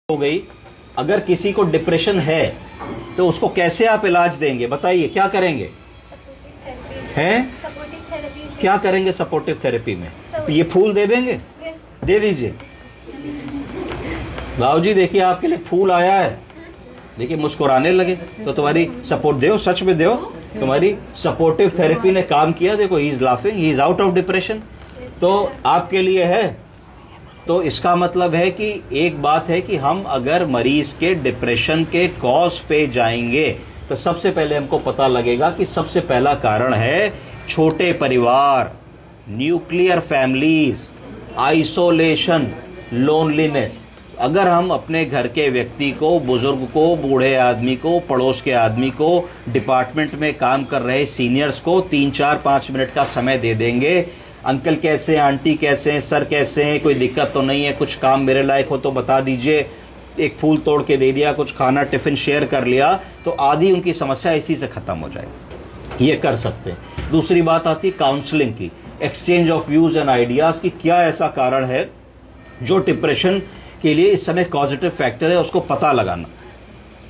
हो गई। अगर किसी को डिप्रेशन है तो उसको कैसे आप इलाज देंगे, बताइए क्या करेंगे? हैं क्या करेंगे सपोर्टिव थेरेपी में? ये फूल दे देंगे? दे दीजिए। राव जी देखिए आपके लिए फूल आया है, देखिए मुस्कुराने लगे। तो तुम्हारी सपोर्ट दो, सच में दो, तुम्हारी सपोर्टिव थेरेपी ने काम किया। देखो he is laughing, he is out of depression. तो आपके लिए है। तो इसका मतलब है कि एक बात है कि हम अगर मरीज के डिप्रेशन के कॉज पे जाएंगे तो सबसे पहले हमको पता लगेगा कि सबसे पहला कारण है छोटे परिवार, न्यूक्लियर फैमिलीज, आइसोलेशन, लोनलीनेस। अगर हम अपने घर के व्यक्ति को, बुजुर्ग को, बूढ़े आदमी को, पड़ोस के आदमी को, डिपार्टमेंट में काम कर रहे सीनियर्स को 3-4-5 मिनट का समय दे देंगे, अंकल कैसे हैं, आंटी कैसे हैं, सर कैसे हैं, कोई दिक्कत तो नहीं है, कुछ काम मेरे लायक हो तो बता दीजिए, एक फूल तोड़ के दे दिया, कुछ खाना टिफिन शेयर कर लिया, तो आधी उनकी समस्या इसी से खत्म हो जाएगी। ये कर सकते हैं। दूसरी बात आती है काउंसलिंग की, exchange of views and ideas की। क्या ऐसा कारण है जो डिप्रेशन के लिए इस समय पॉजिटिव फैक्टर है, उसको पता लगाना।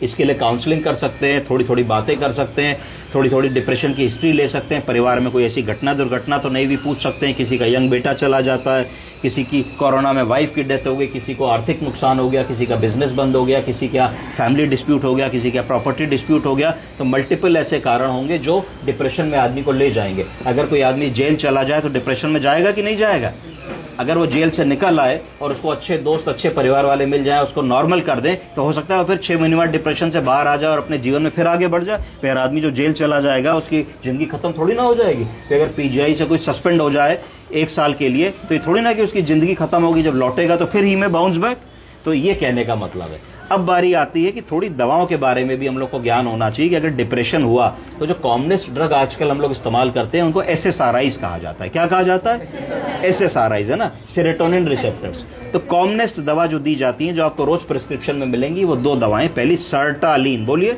इसके लिए काउंसलिंग कर सकते हैं, थोड़ी थोड़ी बातें कर सकते हैं, थोड़ी थोड़ी डिप्रेशन की हिस्ट्री ले सकते हैं। परिवार में कोई ऐसी घटना दुर्घटना तो नहीं भी पूछ सकते हैं। किसी का यंग बेटा चला जाता है, किसी की कोरोना में वाइफ की डेथ हो गई, किसी को आर्थिक नुकसान हो गया, किसी का बिजनेस बंद हो गया, किसी का फैमिली डिस्प्यूट हो गया, किसी का प्रॉपर्टी डिस्प्यूट हो गया। तो मल्टीपल ऐसे कारण होंगे जो डिप्रेशन में आदमी को ले जाएंगे। अगर कोई आदमी जेल चला जाए तो डिप्रेशन में जाएगा कि नहीं जाएगा? अगर वो जेल से निकल आए और उसको अच्छे दोस्त, अच्छे परिवार वाले मिल जाए, उसको नॉर्मल कर दें, तो हो सकता है वो फिर 6 महीने बाद डिप्रेशन से बाहर आ जाए और अपने जीवन में फिर आगे बढ़ जाए। फिर आदमी जो जेल चला जाएगा उसकी जिंदगी खत्म थोड़ी ना हो जाएगी। फिर अगर पीजीआई से कोई सस्पेंड हो जाए 1 साल के लिए तो ये थोड़ी ना कि उसकी जिंदगी खत्म होगी, जब लौटेगा तो फिर ही में बाउंस बैक। तो ये कहने का मतलब है। अब बारी आती है कि थोड़ी दवाओं के बारे में भी हम लोग को ज्ञान होना चाहिए कि अगर डिप्रेशन हुआ तो जो कॉमनेस्ट ड्रग आजकल हम लोग इस्तेमाल करते हैं उनको एसएसआरआईज कहा जाता है। क्या कहा जाता है? एसएसआरआईज है ना, सेरोटोनिन रिसेप्टर्स। तो कॉमनेस्ट दवा जो दी जाती है, जो आपको रोज प्रिस्क्रिप्शन में मिलेंगी, वो 2 दवाएं। पहली सर्टालिन, बोलिए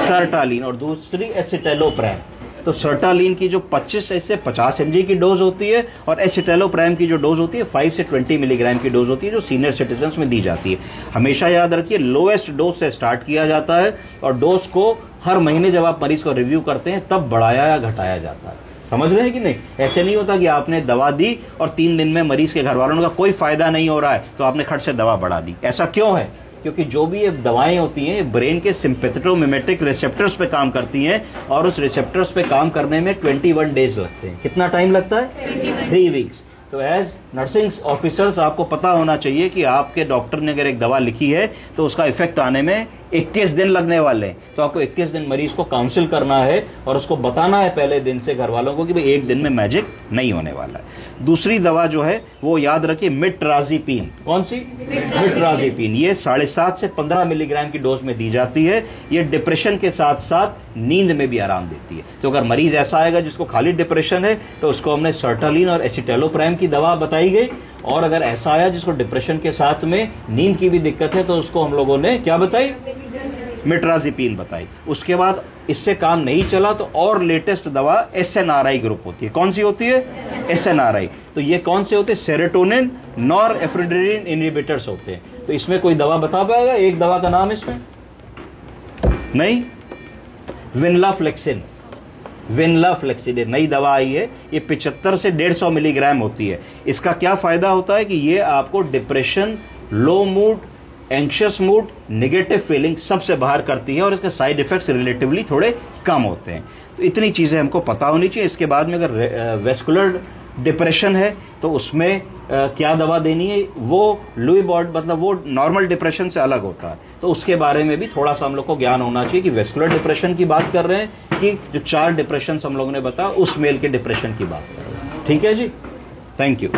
सर्टालिन, और दूसरी एसिटेलोप्राम। तो सर्टालिन की जो 25 से 50 mg की डोज होती है और एसिटेलोप्राम की जो डोज होती है 5 से 20 मिलीग्राम की डोज होती है, जो सीनियर सिटीजन्स में दी जाती है। हमेशा याद रखिए लोएस्ट डोज से स्टार्ट किया जाता है और डोज को हर महीने जब आप मरीज को रिव्यू करते हैं तब बढ़ाया या घटाया जाता है। समझ रहे हैं कि नहीं? ऐसे नहीं होता कि आपने दवा दी और 3 दिन में मरीज के घर वालों का कोई फायदा नहीं हो रहा है तो आपने खट से दवा बढ़ा दी। ऐसा क्यों है? क्योंकि जो भी ये दवाएं होती हैं ब्रेन के सिंपैथेटोमिमेटिक रिसेप्टर्स पे काम करती हैं और उस रिसेप्टर्स पे काम करने में 21 डेज लगते हैं। कितना टाइम लगता है? 3 वीक्स। तो एज नर्सिंग ऑफिसर्स आपको पता होना चाहिए कि आपके डॉक्टर ने अगर एक दवा लिखी है तो उसका इफेक्ट आने में 21 दिन लगने वाले हैं। तो आपको 21 दिन मरीज को काउंसिल करना है और उसको बताना है पहले दिन से घर वालों को कि भाई 1 दिन में मैजिक नहीं होने वाला है। दूसरी दवा जो है वो याद रखिए मिट्राजिपीन। कौन सी? मिट्राजिपीन। ये 7.5 से 15 मिलीग्राम की डोज में दी जाती है। ये डिप्रेशन के साथ साथ नींद में भी आराम देती है। तो अगर मरीज ऐसा आएगा जिसको खाली डिप्रेशन है तो उसको हमने सर्टालिन और एसिटेलोप्राम की दवा बताई गई, और अगर ऐसा आया जिसको डिप्रेशन के साथ में नींद की भी दिक्कत है तो उसको हम लोगों ने क्या बताई? मिट्राजिपीन बताई। उसके बाद इससे काम नहीं चला तो और लेटेस्ट दवा एसएनआरआई ग्रुप होती है। कौन सी होती है? एसएनआरआई। तो ये कौन से होते हैं? सेरोटोनिन नॉरएफ्रेड्रिन इनहिबिटर्स होते हैं। तो इसमें कोई दवा बता पाएगा? एक दवा का नाम इसमें नहीं? विनलाफ्लेक्सिन। विनलाफ्लेक्सिन नई दवा आई है। ये 75 से 150 मिलीग्राम होती है। इसका क्या फायदा होता है कि ये आपको depression, low mood, anxious mood, negative feeling सबसे बाहर करती है और इसके साइड इफेक्ट्स रिलेटिवली थोड़े कम होते हैं। तो इतनी चीजें हमको पता होनी चाहिए। इसके बाद में अगर वेस्कुलर डिप्रेशन है तो उसमें क्या दवा देनी है, वो लुई बॉर्ड मतलब वो नॉर्मल डिप्रेशन से अलग होता है। तो उसके बारे में भी थोड़ा सा हम लोग को ज्ञान होना चाहिए कि वेस्कुलर डिप्रेशन की बात कर रहे हैं कि जो 4 डिप्रेशन हम लोगों ने बताया उस मेल के डिप्रेशन की बात कर रहे हैं। ठीक है जी, थैंक यू।